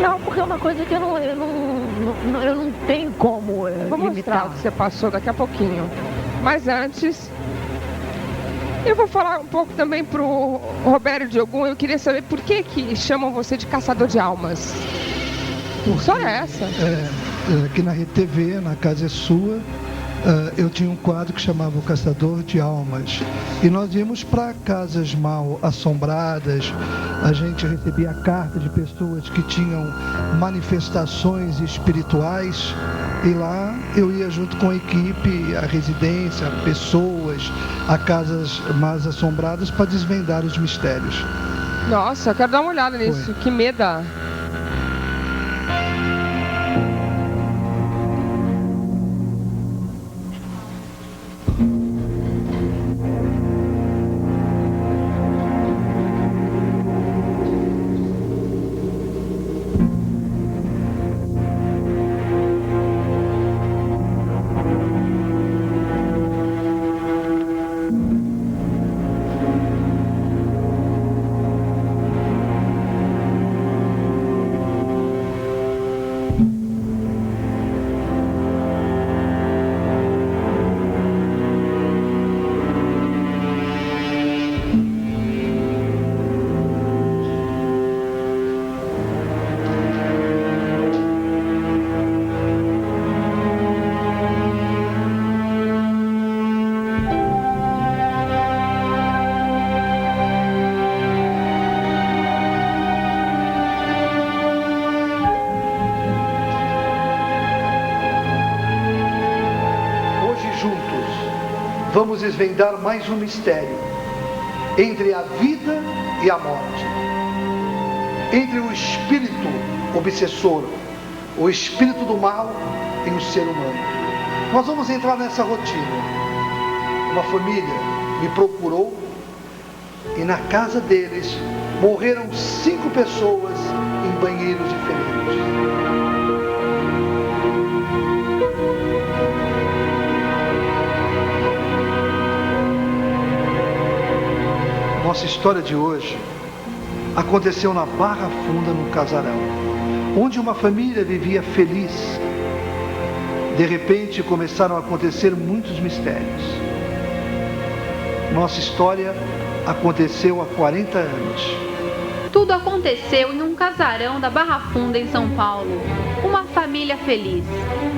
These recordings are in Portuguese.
Não, porque é uma coisa que eu não tenho como Vou mostrar limitar. o que você passou daqui a pouquinho. Mas antes, eu vou falar um pouco também pro Roberto Diogun. Eu queria saber por que chamam você de caçador de almas. Só essa. Aqui na Rede TV, na Casa é Sua, eu tinha um quadro que chamava O Caçador de Almas. E nós íamos para casas mal assombradas, a gente recebia carta de pessoas que tinham manifestações espirituais, e lá eu ia junto com a equipe, a residência, pessoas, a casas mais assombradas para desvendar os mistérios. Nossa, eu quero dar uma olhada nisso. Que medo. Vamos desvendar mais um mistério entre a vida e a morte, entre o espírito obsessor, o espírito do mal e o ser humano. Nós vamos entrar nessa rotina. Uma família me procurou e na casa deles morreram 5 pessoas em banheiros diferentes. Nossa história de hoje aconteceu na Barra Funda, no Casarão, onde uma família vivia feliz. De repente começaram a acontecer muitos mistérios. Nossa história aconteceu há 40 anos. Tudo aconteceu em um casarão da Barra Funda, em São Paulo. Uma família feliz.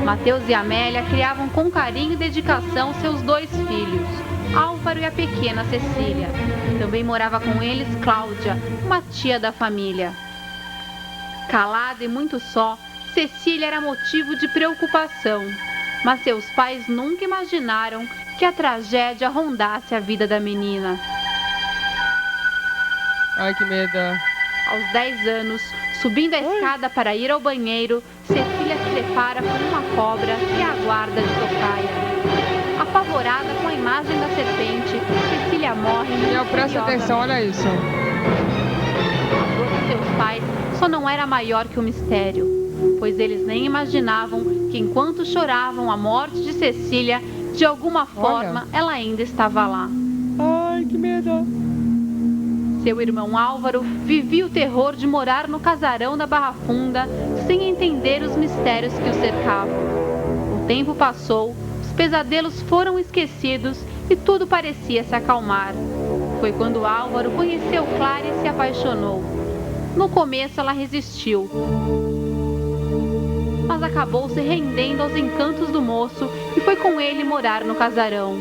Mateus e Amélia criavam com carinho e dedicação seus 2 filhos, Álvaro e a pequena Cecília. Também morava com eles Cláudia, uma tia da família. Calada e muito só, Cecília era motivo de preocupação, mas seus pais nunca imaginaram que a tragédia rondasse a vida da menina. Ai, que medo. Aos 10 anos, subindo a escada para ir ao banheiro, Cecília se depara com uma cobra que a aguarda de tocaia. Apavorada com a imagem da serpente, Cecília morre. Não, presta atenção, olha isso. A dor de seus pais só não era maior que o mistério, pois eles nem imaginavam que enquanto choravam a morte de Cecília, de alguma forma ela ainda estava lá. Ai, que medo. Seu irmão Álvaro vivia o terror de morar no casarão da Barra Funda sem entender os mistérios que o cercavam. O tempo passou, os pesadelos foram esquecidos e tudo parecia se acalmar. Foi quando Álvaro conheceu Clara e se apaixonou. No começo ela resistiu, mas acabou se rendendo aos encantos do moço e foi com ele morar no casarão.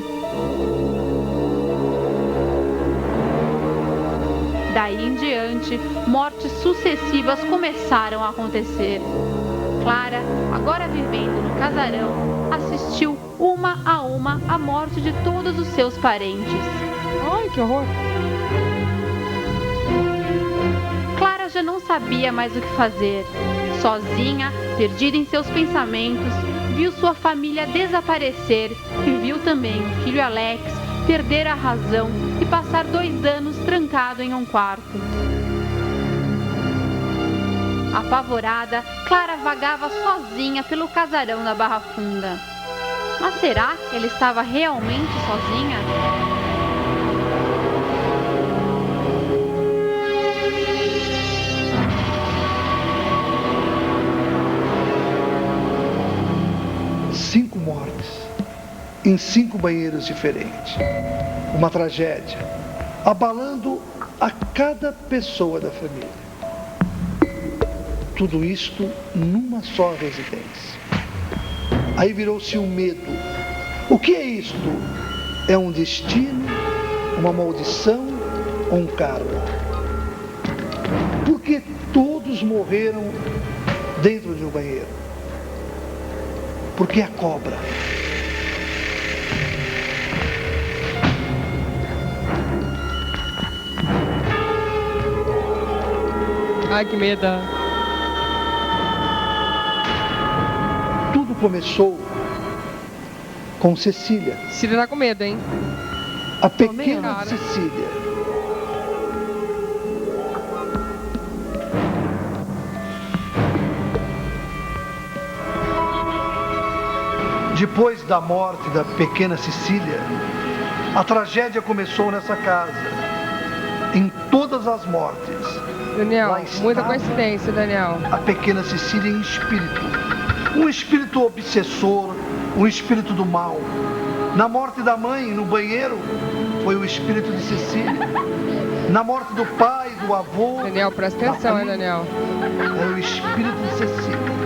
Daí em diante, mortes sucessivas começaram a acontecer. Clara, agora vivendo no casarão, assistiu uma a uma a morte de todos os seus parentes. Ai, que horror. Clara já não sabia mais o que fazer. Sozinha, perdida em seus pensamentos, viu sua família desaparecer e viu também o filho Alex perder a razão e passar 2 anos trancado em um quarto. Apavorada, Clara vagava sozinha pelo casarão da Barra Funda. Mas será que ela estava realmente sozinha? em 5 banheiros diferentes. Uma tragédia, abalando a cada pessoa da família. Tudo isto numa só residência. Aí virou-se um medo. O que é isto? É um destino, uma maldição ou um karma? Porque todos morreram dentro de um banheiro. Porque a cobra. Ai, que medo. Tudo começou com Cecília. Cecília tá com medo, hein? A pequena cara. Cecília. Depois da morte da pequena Cecília, a tragédia começou nessa casa. Em todas as mortes. Daniel, Lá estava muita coincidência, Daniel. a pequena Cecília em espírito. Um espírito obsessor, um espírito do mal. Na morte da mãe, no banheiro, foi o espírito de Cecília. Na morte do pai, do avô... Daniel, presta atenção, hein, Daniel? Era o espírito de Cecília.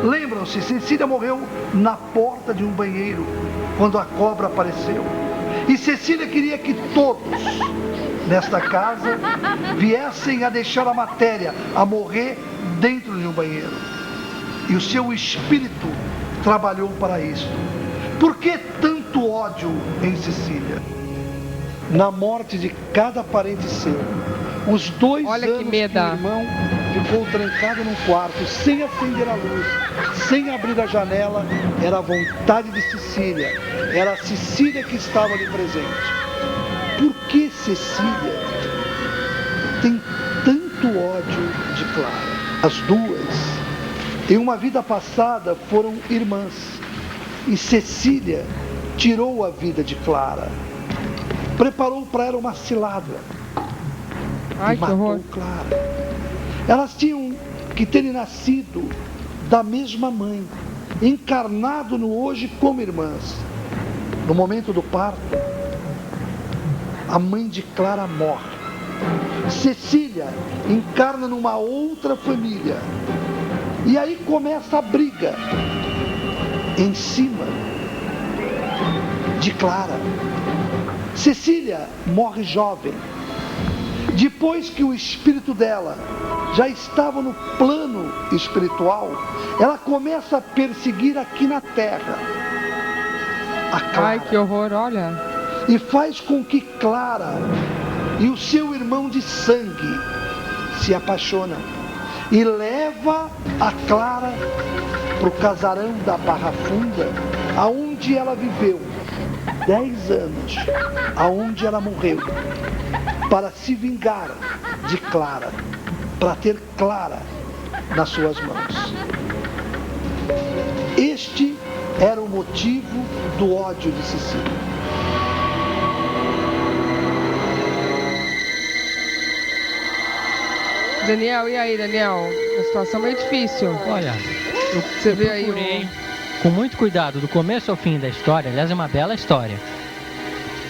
Lembram-se, Cecília morreu na porta de um banheiro, quando a cobra apareceu. E Cecília queria que todos, nesta casa, viessem a deixar a matéria, a morrer dentro de um banheiro. E o seu espírito trabalhou para isso. Por que tanto ódio em Cecília? Na morte de cada parente seu, os 2 Olha que anos que o medo. irmão ficou trancado num quarto, sem acender a luz, sem abrir a janela, era a vontade de Cecília. Era a Cecília que estava ali presente. Por que Cecília tem tanto ódio de Clara? As duas, em uma vida passada, foram irmãs. E Cecília tirou a vida de Clara. Preparou para ela uma cilada. Ai, E que matou horror. Clara. Elas tinham que terem nascido da mesma mãe, encarnado no hoje como irmãs. No momento do parto, a mãe de Clara morre. Cecília encarna numa outra família. E aí começa a briga em cima de Clara. Cecília morre jovem. Depois que o espírito dela já estava no plano espiritual, ela começa a perseguir aqui na terra a Clara. Ai, que horror, olha. E faz com que Clara e o seu irmão de sangue se apaixonam. E leva a Clara para o casarão da Barra Funda, aonde ela viveu 10 anos, aonde ela morreu, para se vingar de Clara, para ter Clara nas suas mãos. Este era o motivo do ódio de Cecília. Daniel, e aí, Daniel? A situação é meio difícil. Olha, Você vê aí procurei com muito cuidado do começo ao fim da história. Aliás, é uma bela história.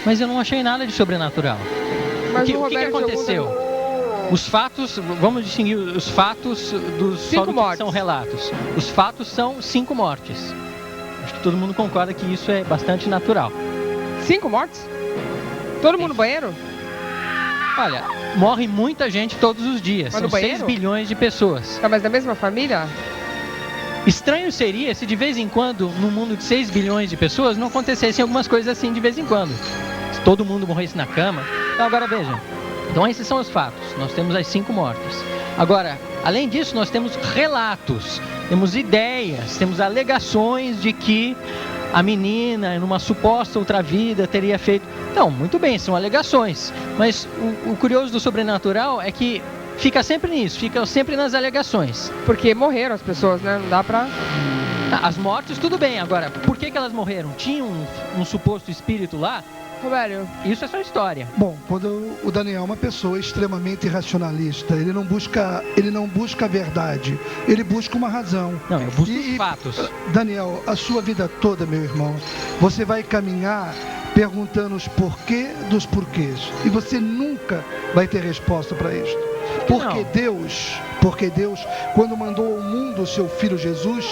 Mas eu não achei nada de sobrenatural. Mas O que Roberto aconteceu? Os fatos, vamos distinguir os fatos dos só do que são relatos. Os fatos são 5 mortes. Acho que todo mundo concorda que isso é bastante natural. 5 mortes? Todo mundo no banheiro? Olha, morre muita gente todos os dias. Mas no São 6 banheiro? bilhões de pessoas. Tá, mas da mesma família? Estranho seria se de vez em quando, no mundo de 6 bilhões de pessoas, não acontecessem algumas coisas assim de vez em quando. Se todo mundo morresse na cama. Então agora veja. Então esses são os fatos. Nós temos as 5 mortes. Agora, além disso, nós temos relatos, temos ideias, temos alegações de que a menina, numa suposta outra vida, teria feito... Então, muito bem, são alegações. Mas o curioso do sobrenatural é que fica sempre nisso, fica sempre nas alegações. Porque morreram as pessoas, né? Não dá pra... As mortes, tudo bem. Agora, por que elas morreram? Tinha um suposto espírito lá? Robério. Isso é só história. Bom, quando o Daniel é uma pessoa extremamente racionalista, ele não busca a verdade, ele busca uma razão. Não, eu busco os fatos. Daniel, a sua vida toda, meu irmão, você vai caminhar perguntando os porquê dos porquês. E você nunca vai ter resposta para isso. Porque Deus, quando mandou ao mundo o seu Filho Jesus,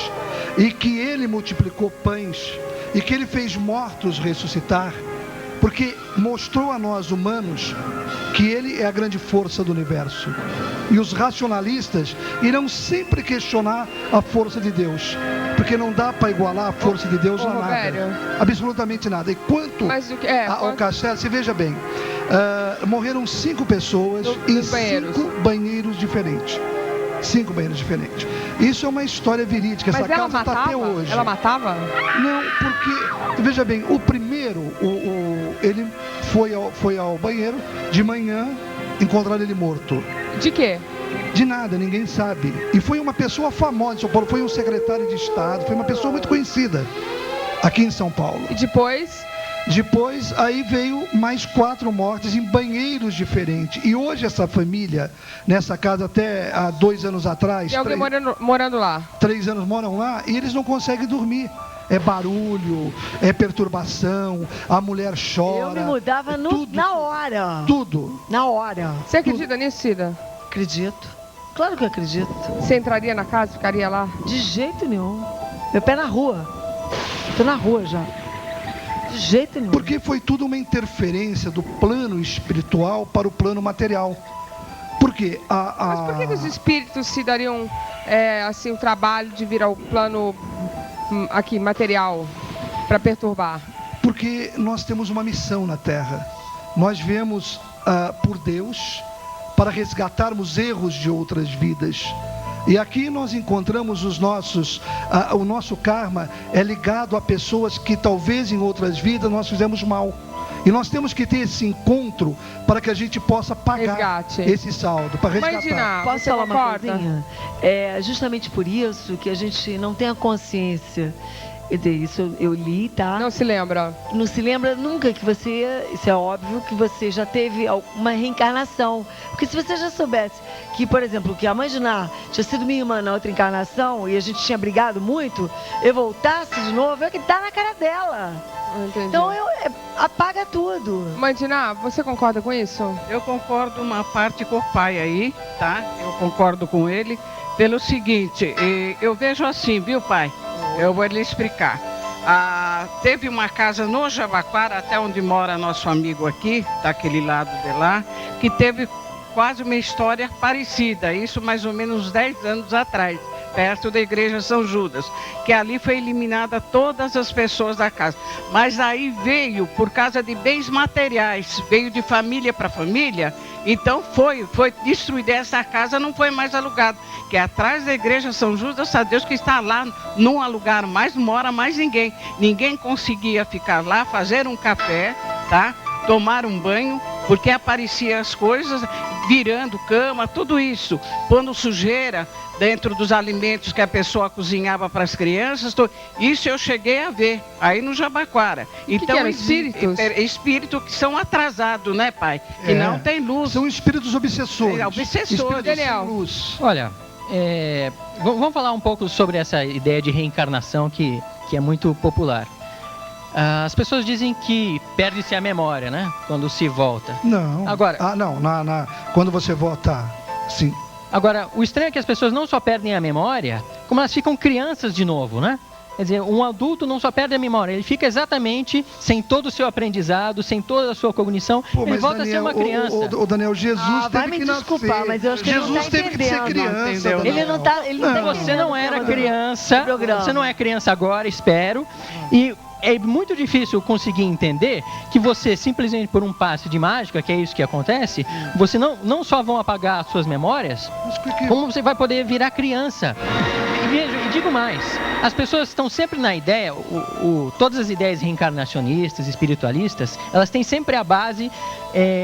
e que Ele multiplicou pães, e que Ele fez mortos ressuscitar, porque mostrou a nós humanos que Ele é a grande força do universo. E os racionalistas irão sempre questionar a força de Deus, porque não dá para igualar a força de Deus a nada, absolutamente nada. E quanto ao castelo, se veja bem, morreram 5 pessoas em 5 banheiros diferentes. 5 banheiros diferentes. Isso é uma história verídica. Mas essa casa está até hoje. Ela matava? Não, porque, veja bem, o primeiro, ele foi ao banheiro de manhã, encontraram ele morto. De quê? De nada, ninguém sabe. E foi uma pessoa famosa em São Paulo, foi um secretário de Estado, foi uma pessoa muito conhecida aqui em São Paulo. E depois? Depois, aí veio mais 4 mortes em banheiros diferentes. E hoje essa família, nessa casa até há 2 anos atrás... Tem alguém morando lá? 3 anos moram lá e eles não conseguem dormir. É barulho, é perturbação, a mulher chora. Eu me mudava na hora. Tudo. Na hora. Você acredita nisso, Cida? Acredito. Claro que eu acredito. Você entraria na casa, ficaria lá? De jeito nenhum. Meu pé na rua. Tô na rua já. De jeito nenhum. Porque foi tudo uma interferência do plano espiritual para o plano material. Por quê? Mas por que os espíritos se dariam assim, o trabalho de vir ao plano aqui, material, para perturbar? Porque nós temos uma missão na Terra. Nós viemos por Deus para resgatarmos erros de outras vidas. E aqui nós encontramos o nosso karma é ligado a pessoas que talvez em outras vidas nós fizemos mal. E nós temos que ter esse encontro para que a gente possa pagar esse saldo, para resgatar. Imagina, posso falar uma coisinha? É justamente por isso que a gente não tem a consciência. Isso eu li, tá? Não se lembra? Não se lembra nunca que você... Isso é óbvio que você já teve uma reencarnação. Porque se você já soubesse que, por exemplo, que a mãe de Ná tinha sido minha irmã na outra encarnação e a gente tinha brigado muito, eu voltasse de novo, é que tá na cara dela. Entendi. Então apaga tudo. Mãe de Ná, você concorda com isso? Eu concordo uma parte com o pai aí, tá? Eu concordo com ele. Pelo seguinte, eu vejo assim, viu, pai? Eu vou lhe explicar. Teve uma casa no Jabaquara, até onde mora nosso amigo aqui, daquele lado de lá, que teve quase uma história parecida, isso mais ou menos 10 anos atrás, perto da igreja São Judas, que ali foi eliminada todas as pessoas da casa. Mas aí veio, por causa de bens materiais, veio de família para família, então foi destruída. Essa casa não foi mais alugada, que é atrás da igreja São Judas, a Deus que está lá, não alugaram mais, não mora mais ninguém. Ninguém conseguia ficar lá, fazer um café, tá? Tomar um banho, porque apareciam as coisas, virando cama, tudo isso, pondo sujeira dentro dos alimentos que a pessoa cozinhava para as crianças. Isso eu cheguei a ver, aí no Jabaquara. Então, que eram espíritos? Espíritos que são atrasados, né, pai? Que não tem luz. São espíritos obsessores. Obsessores. Daniel. Luz. Olha, vamos falar um pouco sobre essa ideia de reencarnação que é muito popular. As pessoas dizem que perde-se a memória, né? Quando se volta. Não. Agora, quando você volta, sim. Agora, o estranho é que as pessoas não só perdem a memória, como elas ficam crianças de novo, né? Quer dizer, um adulto não só perde a memória, ele fica exatamente sem todo o seu aprendizado, sem toda a sua cognição, ele volta Daniel, a ser uma criança. O Daniel, Jesus teve que nascer. Desculpar, mas eu acho que Jesus ele não tá teve que ser criança. Ele não tá Você não era criança, você não é criança agora, espero. E é muito difícil conseguir entender que você, simplesmente por um passe de mágica, que é isso que acontece, você não só vão apagar as suas memórias, como você vai poder virar criança. E digo mais, as pessoas estão sempre na ideia, todas as ideias reencarnacionistas, espiritualistas, elas têm sempre a base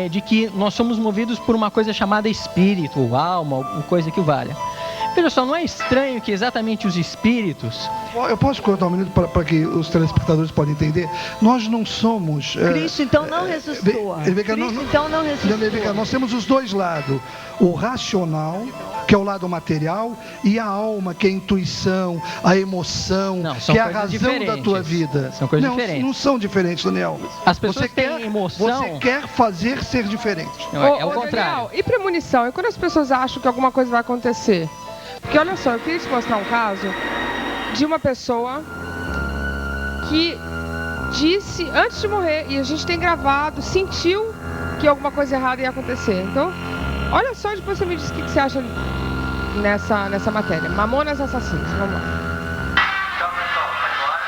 de que nós somos movidos por uma coisa chamada espírito, ou alma, ou coisa que valha. Veja só, não é estranho que exatamente os espíritos... Eu posso cortar um minuto para que os telespectadores possam entender? Nós não somos... Cristo então não ressuscitou. Então não ressuscitou. Nós temos os dois lados. O racional, que é o lado material, e a alma, que é a intuição, a emoção, que é a razão da tua vida. São coisas diferentes. Não são diferentes, Daniel. As pessoas têm emoção... Você quer fazer ser diferente. Não, é o contrário. Daniel, e premonição? E quando as pessoas acham que alguma coisa vai acontecer? Porque olha só, eu queria te mostrar um caso de uma pessoa que disse antes de morrer, e a gente tem gravado, sentiu que alguma coisa errada ia acontecer. Então, olha só, depois você me diz o que você acha nessa matéria. Mamonas Assassinas, vamos lá. Tchau, pessoal, vai embora.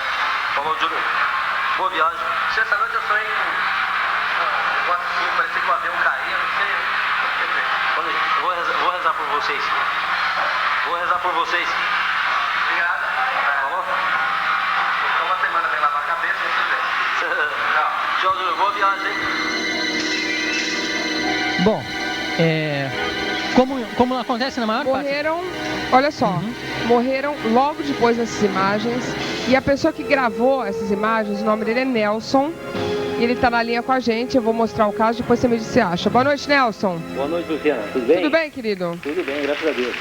Falou, Júlio. Boa viagem. Essa noite eu sonhei com um negócio assim, parecia que o avião caía, não sei. Vou rezar por vocês. Vou rezar por vocês. Obrigado. Falou? Ficou uma semana sem lavar a cabeça, e tudo bem. Tchau, Júlio. Boa viagem. Bom, como acontece na maior morreram, olha só, morreram logo depois dessas imagens. E a pessoa que gravou essas imagens, o nome dele é Nelson. E ele está na linha com a gente. Eu vou mostrar o caso, depois você me diz o que você acha. Boa noite, Nelson. Boa noite, Luciana. Tudo bem? Tudo bem, querido? Tudo bem, graças a Deus.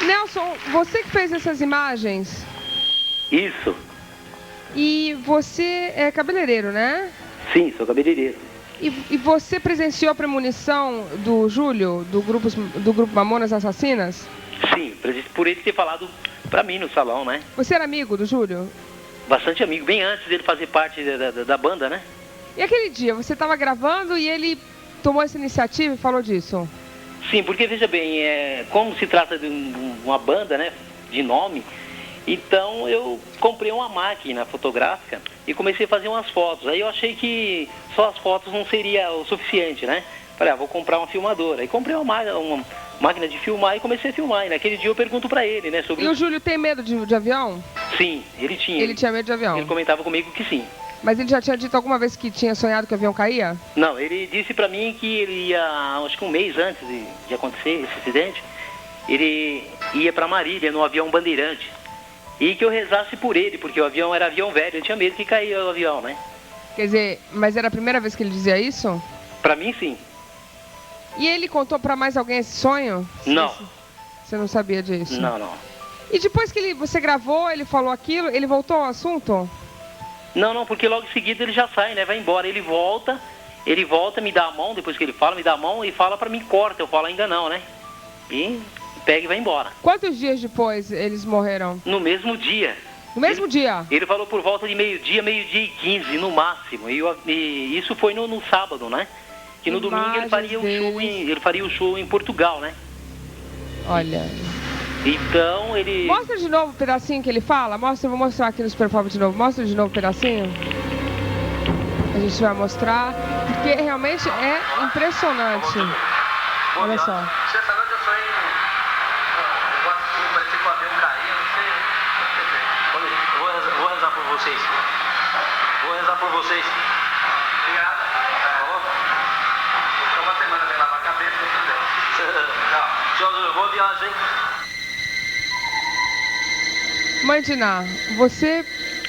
Nelson, você que fez essas imagens? Isso. E você é cabeleireiro, né? Sim, sou cabeleireiro. E você presenciou a premonição do Júlio, do grupo Mamonas Assassinas? Sim, por ele ter falado pra mim no salão, né? Você era amigo do Júlio? Bastante amigo, bem antes dele fazer parte da banda, né? E aquele dia, você estava gravando e ele tomou essa iniciativa e falou disso? Sim, porque veja bem, como se trata de uma banda, né, de nome, então eu comprei uma máquina fotográfica e comecei a fazer umas fotos. Aí eu achei que só as fotos não seria o suficiente, né? Falei, vou comprar uma filmadora. Aí comprei uma máquina de filmar e comecei a filmar. E naquele dia eu pergunto pra ele, né, sobre... E o Júlio tem medo de avião? Sim, ele tinha. Ele tinha medo de avião? Ele comentava comigo que sim. Mas ele já tinha dito alguma vez que tinha sonhado que o avião caía? Não, ele disse pra mim que ele ia, acho que um mês antes de acontecer esse acidente, ele ia pra Marília, no avião Bandeirante. E que eu rezasse por ele, porque o avião era avião velho, eu tinha medo que caía o avião, né? Quer dizer, mas era a primeira vez que ele dizia isso? Pra mim, sim. E ele contou pra mais alguém esse sonho? Não. Você não sabia disso? Não. E depois que você gravou, ele falou aquilo, ele voltou ao assunto? Não, porque logo em seguida ele já sai, né? Vai embora, ele volta, me dá a mão, depois que ele fala, me dá a mão e fala pra mim, corta. Eu falo, ainda não, né? E pega e vai embora. Quantos dias depois eles morreram? No mesmo dia. No mesmo dia? Ele falou por volta de meio-dia e 15, no máximo. E isso foi no sábado, né? Que no domingo ele faria o show em Portugal, né? Olha... Então ele... Mostra de novo o pedacinho que ele fala. Eu vou mostrar aqui no Superpop de novo. Mostra de novo o pedacinho. A gente vai mostrar. Porque realmente é impressionante. Olha só. Essa noite eu sonhei um negócio assim, parecia que o avião caía, não sei. Vou rezar por vocês. Vou rezar por vocês. Obrigado. Falou? Ficou uma semana sem lavar a cabeça, e tudo bem. Tchau, Júlio. Boa viagem. Mãe Diná, você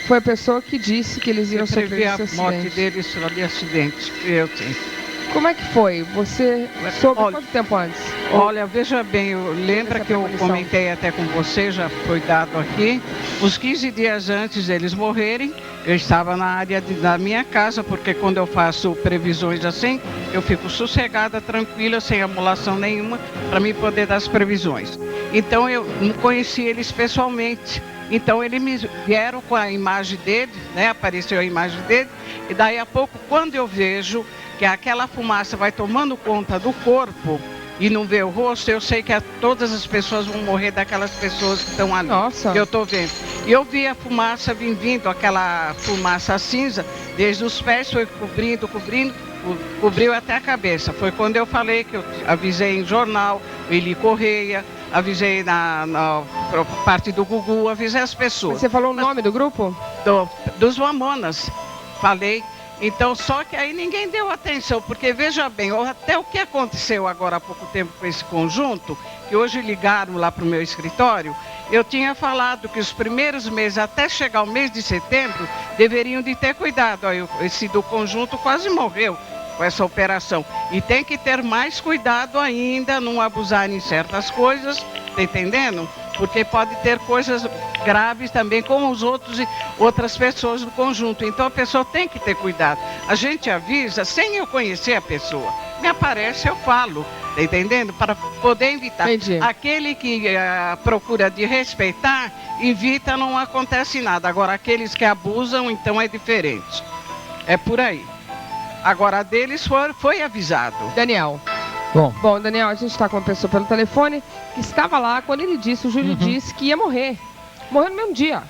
foi a pessoa que disse que eles iam sofrer esse acidente. A morte deles de acidente, eu tenho. Como é que foi? Você soube quanto tempo antes? Olha, veja bem, lembra que eu comentei até com você, já foi dado aqui, os 15 dias antes deles morrerem, eu estava na área da minha casa, porque quando eu faço previsões assim, eu fico sossegada, tranquila, sem amolação nenhuma, para mim poder dar as previsões. Então eu não conheci eles pessoalmente. Então eles me vieram com a imagem dele, né? Apareceu a imagem dele, e daí a pouco, quando eu vejo que aquela fumaça vai tomando conta do corpo e não vê o rosto, eu sei que todas as pessoas vão morrer daquelas pessoas que estão ali. Nossa. Que eu estou vendo. E eu vi a fumaça vindo, aquela fumaça cinza, desde os pés, foi cobriu até a cabeça. Foi quando eu falei que eu avisei em jornal, Eli Correia, avisei na parte do Gugu, avisei as pessoas. Você falou o nome do grupo? Dos Mamonas, falei. Então, só que aí ninguém deu atenção, porque veja bem, até o que aconteceu agora há pouco tempo com esse conjunto, que hoje ligaram lá para o meu escritório, eu tinha falado que os primeiros meses, até chegar o mês de setembro, deveriam de ter cuidado. Aí, esse do conjunto quase morreu com essa operação. E tem que ter mais cuidado ainda, não abusar em certas coisas, tá entendendo? Porque pode ter coisas graves também com outras pessoas do conjunto. Então a pessoa tem que ter cuidado. A gente avisa sem eu conhecer a pessoa. Me aparece, eu falo, tá entendendo? Para poder evitar. Entendi. Aquele que procura de respeitar, evita, não acontece nada. Agora aqueles que abusam, então é diferente. É por aí. Agora, a deles foi avisado. Daniel. Bom, Daniel, a gente está com uma pessoa pelo telefone que estava lá quando ele disse, o Júlio disse que ia morrer. Morreu no mesmo dia.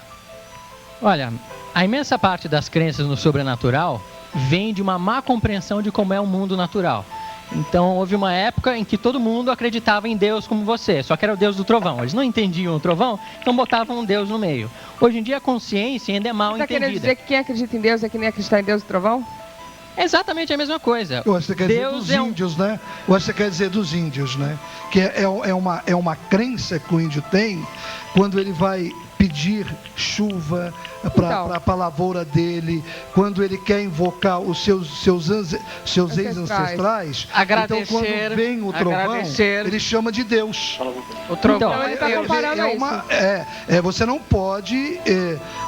Olha, a imensa parte das crenças no sobrenatural vem de uma má compreensão de como é o mundo natural. Então, houve uma época em que todo mundo acreditava em Deus como você, só que era o Deus do trovão. Eles não entendiam o trovão, então botavam um Deus no meio. Hoje em dia, a consciência ainda é mal Você está entendida. querendo dizer que quem acredita em Deus é que nem acreditar em Deus do trovão? É exatamente a mesma coisa. Eu acho que você quer dizer dos índios, né? Eu acho que você quer dizer dos índios, né? Que é uma crença que o índio tem quando ele vai pedir chuva para a lavoura dele, quando ele quer invocar os seus ex-ancestrais. Agradecer, então, quando vem o trovão, ele chama de Deus. O trovão então, ele está comparando isso. Você não pode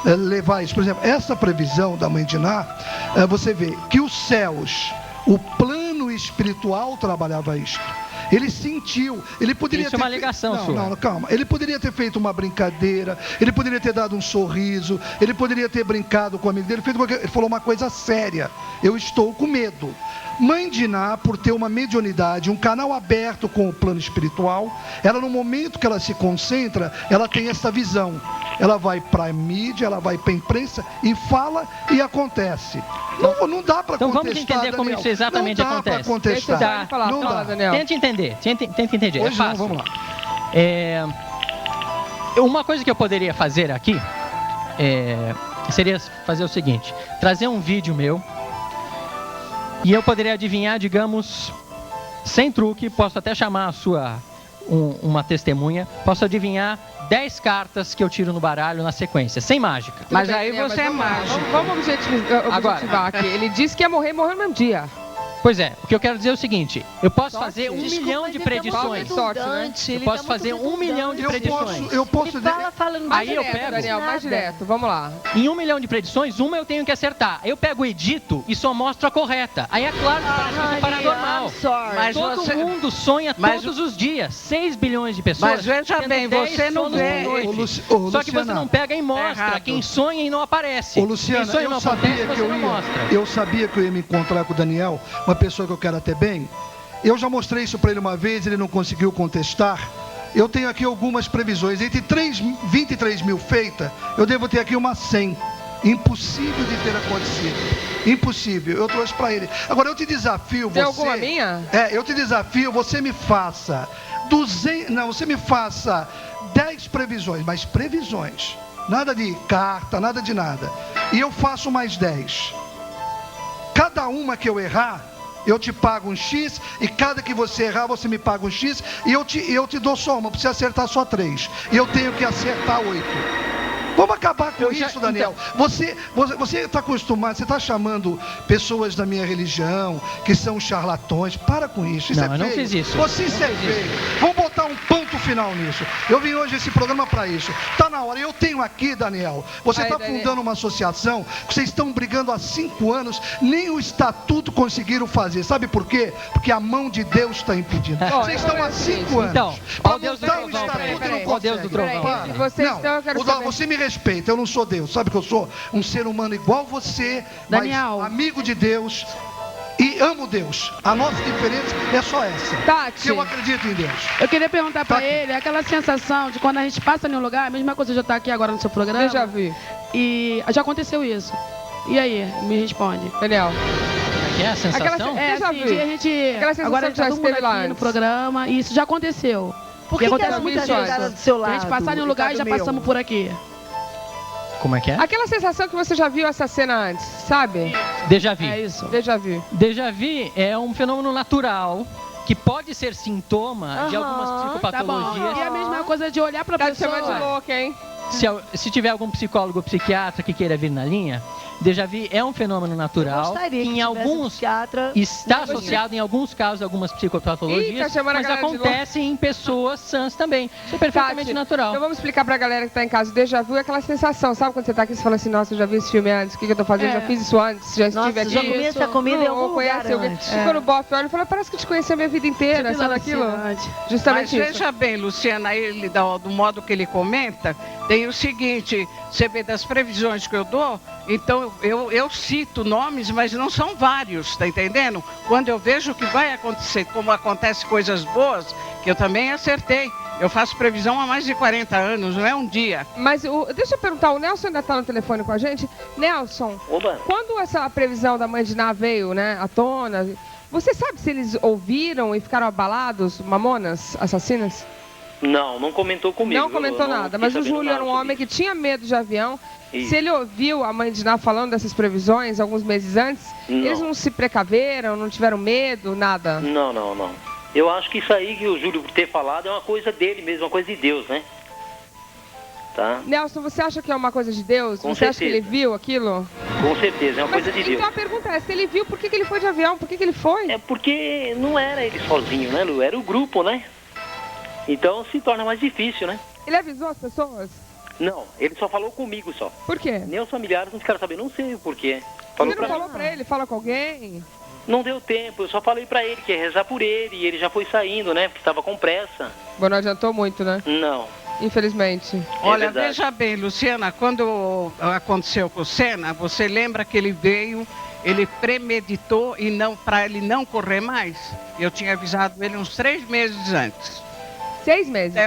levar isso. Por exemplo, essa previsão da Mãe de Ná, você vê que os céus, o plano espiritual trabalhava isto. Ele sentiu, ele poderia Isso é uma ligação sua. Não, calma. Ele poderia ter feito uma brincadeira, ele poderia ter dado um sorriso, ele poderia ter brincado com o amigo dele, ele falou uma coisa séria. Eu estou com medo. Mãe de Ná, por ter uma mediunidade, um canal aberto com o plano espiritual, ela no momento que ela se concentra, ela tem essa visão. Ela vai para a mídia, ela vai para a imprensa e fala e acontece. Não dá para contestar, Então vamos entender como isso exatamente acontece. Não dá para contestar. Não dá. Daniel. Tente entender. Hoje é fácil. não, vamos lá. Uma coisa que eu poderia fazer aqui seria fazer o seguinte: trazer um vídeo meu e eu poderia adivinhar, digamos, sem truque, posso até chamar uma testemunha, posso adivinhar 10 cartas que eu tiro no baralho na sequência, sem mágica. Mas aí você é mágico. Vamos objetivar aqui. Ele disse que ia morreu no mesmo dia. Pois é, o que eu quero dizer é o seguinte: eu posso fazer 1 milhão de predições. Eu posso fazer 1 milhão de predições. Eu posso Aí eu pego, Daniel, mais direto, vamos lá. Em 1 milhão de predições, uma eu tenho que acertar. Eu pego o edito e só mostro a correta. Aí é claro que parece coisa paranormal. Mas todo mundo sonha todos os dias. 6 bilhões de pessoas. Mas veja bem, você não vê. Só que você não pega e mostra. Quem sonha e não aparece. Ô, Luciana, Quem sonha e não aparece, você não mostra. Eu sabia que eu ia me encontrar com o Daniel, uma pessoa que eu quero até bem. Eu já mostrei isso para ele uma vez, ele não conseguiu contestar. Eu tenho aqui algumas previsões. Entre 23 mil feitas, eu devo ter aqui uma 100. Impossível de ter acontecido. Impossível. Eu trouxe para ele. Agora eu te desafio, Tem alguma minha? Eu te desafio, você me faça 10 previsões, mas previsões. Nada de carta, nada de nada. E eu faço mais 10. Cada uma que eu errar, eu te pago um X, e cada que você errar, você me paga um X, e eu te dou só uma, para você acertar só 3. E eu tenho que acertar 8. Vamos acabar com isso, Daniel. Você está acostumado, você está chamando pessoas da minha religião, que são charlatões. Para com isso, isso não, é feio. eu não fiz isso. Isso é feio. Vamos botar um ponto final nisso. Eu vim hoje esse programa para isso. Está na hora. Eu tenho aqui, Daniel, você está fundando uma associação, vocês estão brigando há 5 anos, nem o estatuto conseguiram fazer. Sabe por quê? Porque a mão de Deus está impedindo. Vocês estão há 5 anos. Então, para ó Deus do mudar o trovão, estatuto e não ó Deus do trovão. Você me respeita, eu não sou Deus. Sabe que eu sou um ser humano igual você, Daniel, mas amigo de Deus e amo Deus. A nossa diferença é só essa. Tati, que eu acredito em Deus. Eu queria perguntar pra ele, aquela sensação de quando a gente passa em um lugar, a mesma coisa já tá aqui agora no seu programa. Eu já vi. E já aconteceu isso. E aí, me responde. Daniel. Que é a sensação? Assim, a gente agora a gente tá todo mundo aqui no programa e isso já aconteceu. Por que era muita jogada do seu lado? A gente passar em um lugar e já passamos por aqui. Como é que é? Aquela sensação que você já viu essa cena antes, sabe? Déjà vu. É isso. Déjà vu. Déjà vu é um fenômeno natural que pode ser sintoma de algumas Tá bom. psicopatologias. E a mesma coisa de olhar pra Tá te pessoa. chamando de louca, hein? Se tiver algum psicólogo ou psiquiatra que queira vir na linha, déjà vu é um fenômeno natural. Gostaria que Em tivesse um alguns psiquiatra. está associado em alguns casos a algumas Ih, tá psicopatologias, chamando a mas galera de acontece em pessoas sãs também. Isso é perfeitamente Tati, natural. Então vamos explicar pra galera que tá em casa. O déjà vu é aquela sensação, sabe quando você tá aqui e você fala assim, nossa, eu já vi esse filme antes, o que eu tô fazendo? Já fiz isso antes, já estive Nossa, aqui. já comi essa comida em algum Ou conhece lugar alguém. antes. E quando o bofe olha e fala, parece que eu te conheci a minha vida inteira, sabe aquilo? Mas Justamente isso. veja bem, Luciana, ele, do modo que ele comenta, tem o seguinte, você vê das previsões que eu dou, então eu cito nomes, mas não são vários, tá entendendo? Quando eu vejo que vai acontecer, como acontece coisas boas, que eu também acertei. Eu faço previsão há mais de 40 anos, não é um dia. Mas deixa eu perguntar, o Nelson ainda tá no telefone com a gente? Nelson, Oba. quando essa previsão da mãe de Ná veio, né, à tona, você sabe se eles ouviram e ficaram abalados, mamonas assassinas? Não comentou comigo. Não comentou nada, mas o Júlio era um homem que tinha medo de avião. Isso. Se ele ouviu a mãe de Ná falando dessas previsões alguns meses antes, eles não se precaveram, não tiveram medo, nada? Não. Eu acho que isso aí que o Júlio ter falado é uma coisa dele mesmo, uma coisa de Deus, né? Tá? Nelson, você acha que é uma coisa de Deus? Com você acha que ele certeza. viu aquilo? Com certeza, é uma Mas, coisa de Deus. então a pergunta é, se ele viu, por que ele foi de avião? Por que ele foi? É porque não era ele sozinho, né, Lu? Era o grupo, né? Então se torna mais difícil, né? Ele avisou as pessoas? Não, ele só falou comigo só. Por quê? Nem os familiares não ficaram sabendo, não sei o porquê. Você não pra falou mim. pra ele? Fala com alguém? Não deu tempo, eu só falei pra ele que ia rezar por ele e ele já foi saindo, né? Porque estava com pressa. Bom, não adiantou muito, né? Não. Infelizmente. Olha, verdade. veja bem, Luciana, quando aconteceu com o Senna, você lembra que ele veio, ele premeditou e para ele não correr mais? Eu tinha avisado ele uns 3 meses antes. 6 meses?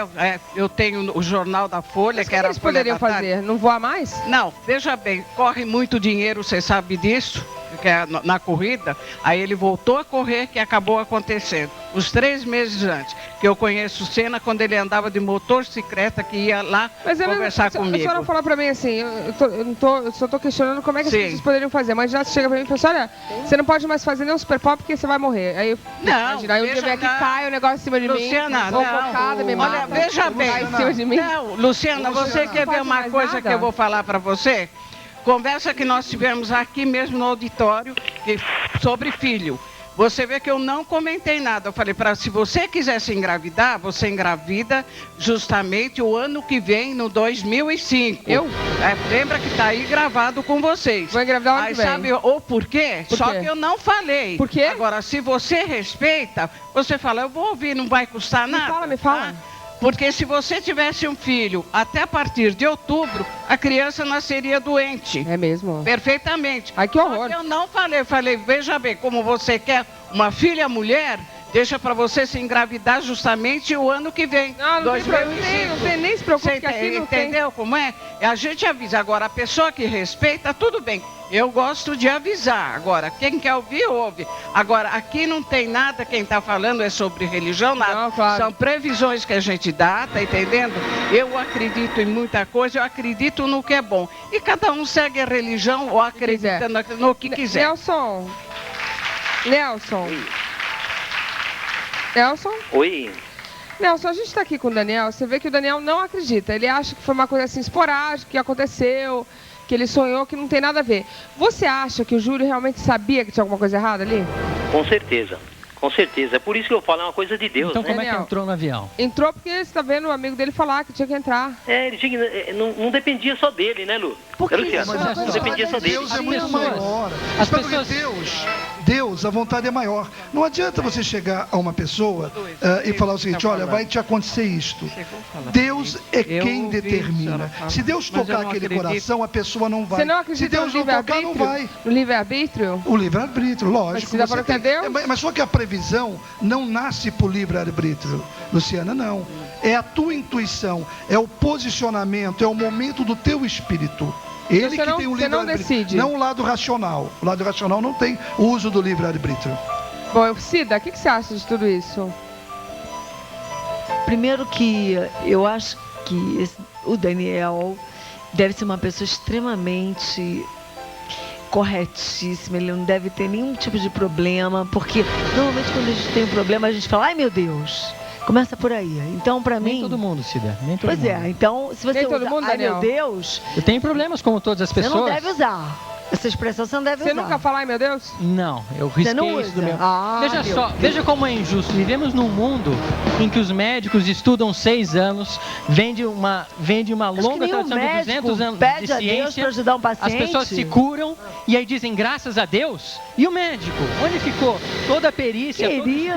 Eu tenho o jornal da Folha, Mas o que que era eles a Folha poderiam da Tarde. fazer? Não voar mais? Não, veja bem, corre muito dinheiro, você sabe disso, que é na corrida. Aí ele voltou a correr, que acabou acontecendo. Os 3 meses antes, que eu conheço o Senna quando ele andava de motocicleta, que ia lá conversar comigo. A senhora falou pra mim assim, eu só tô questionando como é que as Sim. pessoas poderiam fazer. Mas já chega pra mim e fala assim, olha, você não pode mais fazer nenhum super pop porque você vai morrer. Aí, imagina, aí um dia veja vem aqui, bem. cai o negócio em cima de Luciana, mim, vou não. focada, me Olha, mata, veja bem. cai em cima de mim. Não, Luciana, você quer ver Não uma faz coisa mais que eu vou nada. falar para você? Conversa que nós tivemos aqui mesmo no auditório sobre filho. Você vê que eu não comentei nada. Eu falei, se você quiser se engravidar, você engravida justamente o ano que vem, no 2005. Lembra que está aí gravado com vocês. Vou engravidar o ano Aí que vem. sabe ou por quê? Por Só quê? que eu não falei. Por quê? Agora, se você respeita, você fala, eu vou ouvir, não vai custar nada. Me fala. Tá? Porque se você tivesse um filho até a partir de outubro, a criança nasceria doente. É mesmo? Perfeitamente. Ai, que horror. Só que eu não falei, veja bem, como você quer uma filha mulher, deixa para você se engravidar justamente o ano que vem. Não tem problema, não tem nem se preocupe, Você que aqui não tem. entendeu como é? A gente avisa. Agora, a pessoa que respeita, tudo bem. Eu gosto de avisar. Agora, quem quer ouvir, ouve. Agora, aqui não tem nada, quem está falando é sobre religião, nada. Não, claro. São previsões que a gente dá, tá entendendo? Eu acredito em muita coisa, eu acredito no que é bom. E cada um segue a religião ou acredita no que quiser. Nelson. Oi. Nelson, a gente está aqui com o Daniel, você vê que o Daniel não acredita. Ele acha que foi uma coisa assim esporádica, que aconteceu, que ele sonhou, que não tem nada a ver. Você acha que o Júlio realmente sabia que tinha alguma coisa errada ali? Com certeza. Com certeza. É por isso que eu falo, é uma coisa de Deus, Então né? como é que Daniel. entrou no avião? Entrou porque você está vendo o amigo dele falar que tinha que entrar. Ele tinha que, não dependia só dele, né, Lu? Por É, que Luciano? isso? Não dependia só dele. Deus é As muito pessoas- maior. as Sabe pessoas- Deus, a vontade é maior. Não adianta você chegar a uma pessoa e falar o seguinte, olha, vai te acontecer isto. Deus é Eu quem ouvi a determina. senhora falar, Se Deus mas eu tocar não aquele acredito. coração, a pessoa não vai. Você não Se acredita Deus no não tocar, não livre-arbítrio? vai. No livre-arbítrio? O livre-arbítrio, lógico. Mas você já falou que é Deus? Mas só que a previsão não nasce por livre-arbítrio, Luciana, não. É a tua intuição, é o posicionamento, é o momento do teu espírito. Ele Você que não- tem o você não livre-arbítrio, decide. não o lado racional. O lado racional não tem o uso do livre-arbítrio. Bom, Cida, o que você acha de tudo isso? Primeiro que eu acho que o Daniel deve ser uma pessoa extremamente corretíssimo, ele não deve ter nenhum tipo de problema, porque normalmente quando a gente tem um problema, a gente fala, ai meu Deus, começa por aí. Então, pra mim... Nem todo mundo, Cida, nem todo Pois mundo. é, então, se você Nem todo usa, mundo, ai meu Daniel. Deus, Eu tenho problemas como todas as pessoas. você não deve usar. Essa expressão você não deve Você usar. nunca fala, ai meu Deus? Não, eu risquei não isso do usa? meu... Ah, veja meu só, Deus. veja como é injusto. Vivemos num mundo em que os médicos estudam 6 anos, vende uma Acho que longa nenhum tradição de médico 200 anos pede de a Deus ciência. para ajudar um As paciente. pessoas se curam e aí dizem graças a Deus. E o médico? Onde ficou toda a perícia? todo o Querido.